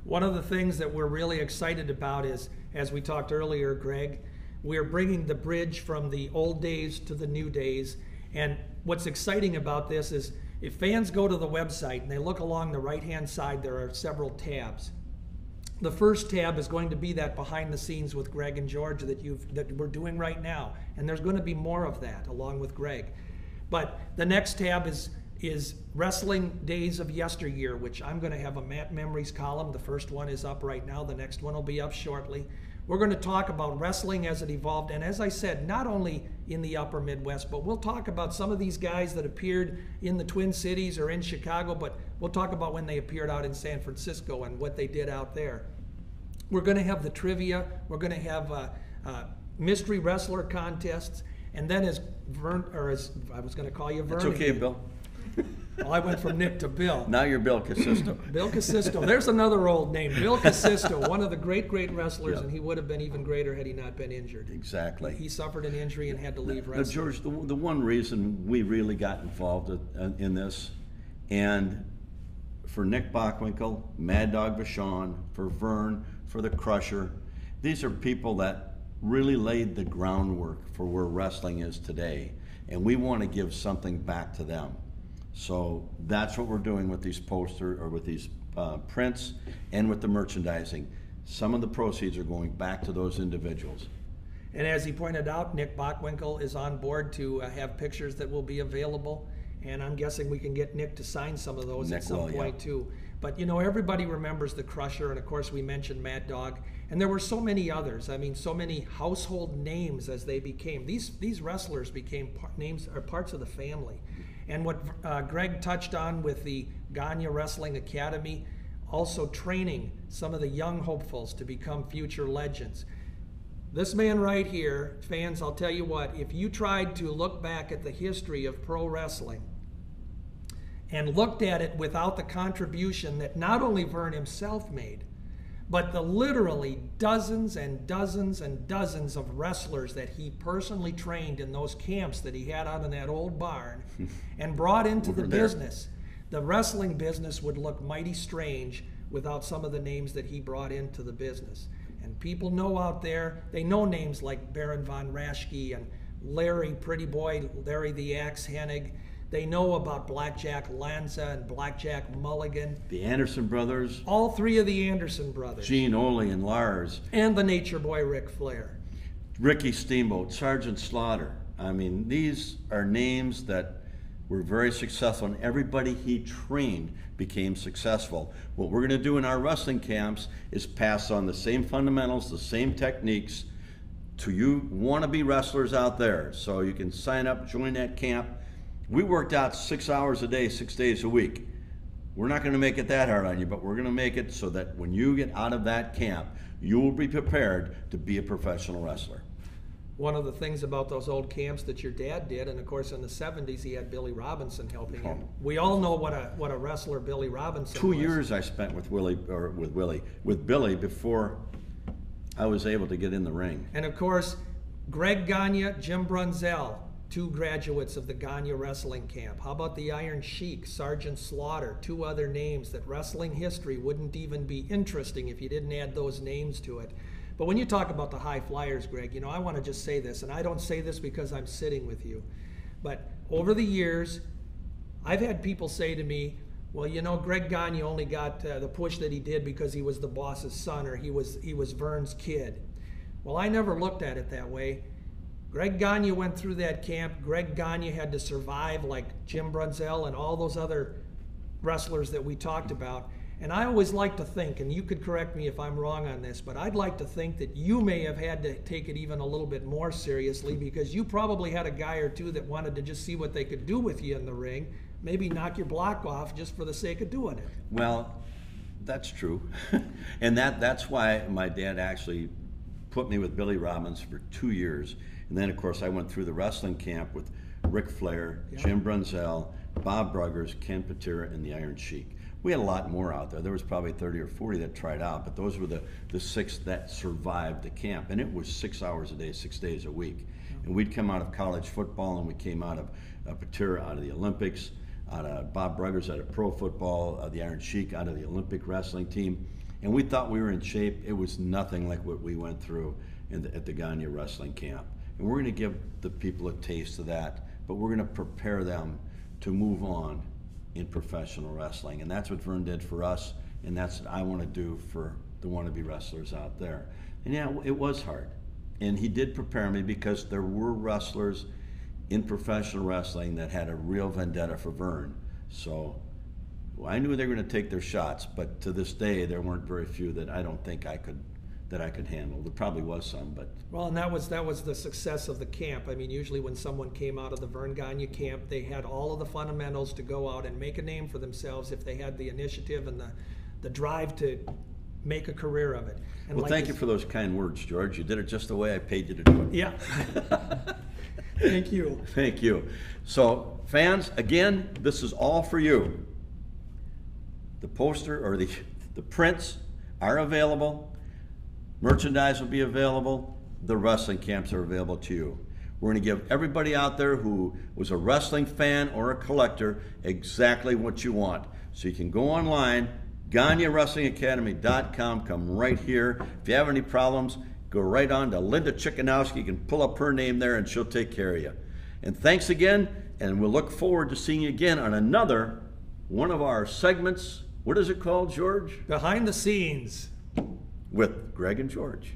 One of the things that we're really excited about is, as we talked earlier, Greg, we're bringing the bridge from the old days to the new days. And what's exciting about this is if fans go to the website and they look along the right-hand side, there are several tabs. The first tab is going to be that behind the scenes with Greg and George that we're doing right now. And there's going to be more of that along with Greg. But the next tab is Wrestling Days of Yesteryear, which I'm going to have a Matt Memories column. The first one is up right now. The next one will be up shortly. We're going to talk about wrestling as it evolved. And as I said, not only in the upper Midwest, but we'll talk about some of these guys that appeared in the Twin Cities or in Chicago, but we'll talk about when they appeared out in San Francisco and what they did out there. We're going to have the trivia. We're going to have mystery wrestler contests. And then as I was going to call you Vern. It's okay, Bill. Well, I went from Nick to Bill. Now you're Bill Casisto. Bill Casisto. There's another old name. Bill Casisto, one of the great wrestlers, Yep. And he would have been even greater had he not been injured. Exactly. He suffered an injury and had to leave Now, wrestling. George, the one reason we really got involved in this, and for Nick Bockwinkel, Mad Dog Vachon, for Vern, for the Crusher, these are people that really laid the groundwork for where wrestling is today, and we want to give something back to them. So that's what we're doing with these with these prints and with the merchandising. Some of the proceeds are going back to those individuals. And as he pointed out, Nick Bockwinkel is on board to have pictures that will be available. And I'm guessing we can get Nick to sign some of those at some point too. But you know, everybody remembers the Crusher, and of course we mentioned Mad Dog. And there were so many others. I mean, so many household names as they became. These wrestlers became names or parts of the family. And what Greg touched on with the Gagne Wrestling Academy, also training some of the young hopefuls to become future legends. This man right here, fans, I'll tell you what, if you tried to look back at the history of pro wrestling and looked at it without the contribution that not only Vern himself made, but the literally dozens and dozens and dozens of wrestlers that he personally trained in those camps that he had out in that old barn and brought into the business, the wrestling business would look mighty strange without some of the names that he brought into the business. And people know out there, they know names like Baron von Raschke and Larry Pretty Boy, Larry the Axe Hennig. They know about Blackjack Lanza and Blackjack Mulligan. The Anderson brothers. All three of the Anderson brothers. Gene Oley and Lars. And the Nature Boy Ric Flair. Ricky Steamboat, Sergeant Slaughter. I mean, these are names that were very successful, and everybody he trained became successful. What we're going to do in our wrestling camps is pass on the same fundamentals, the same techniques to you wannabe wrestlers out there. So you can sign up, join that camp. We worked out 6 hours a day, 6 days a week. We're not going to make it that hard on you, but we're going to make it so that when you get out of that camp, you will be prepared to be a professional wrestler. One of the things about those old camps that your dad did, and of course in the 70s he had Billy Robinson helping him. We all know what a wrestler Billy Robinson was. 2 years I spent with Billy before I was able to get in the ring. And of course, Greg Gagne, Jim Brunzell, two graduates of the Gagne Wrestling Camp. How about the Iron Sheik, Sergeant Slaughter, two other names that wrestling history wouldn't even be interesting if you didn't add those names to it. But when you talk about the high flyers, Greg, you know, I want to just say this, and I don't say this because I'm sitting with you, but over the years, I've had people say to me, well, you know, Greg Gagne only got the push that he did because he was the boss's son, or he was Vern's kid. Well, I never looked at it that way. Greg Gagne went through that camp. Greg Gagne had to survive like Jim Brunzell and all those other wrestlers that we talked about. And I always like to think, and you could correct me if I'm wrong on this, but I'd like to think that you may have had to take it even a little bit more seriously, because you probably had a guy or two that wanted to just see what they could do with you in the ring, maybe knock your block off just for the sake of doing it. Well, that's true. And that's why my dad actually put me with Billy Robbins for 2 years. And then, of course, I went through the wrestling camp with Ric Flair, Jim Brunzell, Bob Bruggers, Ken Patera, and the Iron Sheik. We had a lot more out there. There was probably 30 or 40 that tried out, but those were the 6 that survived the camp. And it was 6 hours a day, 6 days a week. And we'd come out of college football, and we came out of Patera out of the Olympics, out of Bob Bruggers out of pro football, the Iron Sheik out of the Olympic wrestling team. And we thought we were in shape. It was nothing like what we went through at the Gagne Wrestling Camp. And we're going to give the people a taste of that, but we're going to prepare them to move on in professional wrestling. And that's what Vern did for us, and that's what I want to do for the wannabe wrestlers out there. And yeah, it was hard. And he did prepare me because there were wrestlers in professional wrestling that had a real vendetta for Vern. So I knew they were going to take their shots, but to this day, there weren't very few that I don't think I could handle. There probably was some, but well, and that was the success of the camp. I mean, usually when someone came out of the Vern Gagne camp, they had all of the fundamentals to go out and make a name for themselves if they had the initiative and the drive to make a career of it. And well, thank you for those kind words, George. You did it just the way I paid you to do it. Yeah. Thank you. Thank you. So, fans, again, this is all for you. The poster or the prints are available. Merchandise will be available. The wrestling camps are available to you. We're going to give everybody out there who was a wrestling fan or a collector exactly what you want. So you can go online, GagneWrestlingAcademy.com, come right here. If you have any problems, go right on to Linda Chickanowski. You can pull up her name there and she'll take care of you. And thanks again, and we'll look forward to seeing you again on another one of our segments. What is it called, George? Behind the Scenes. With Greg and George.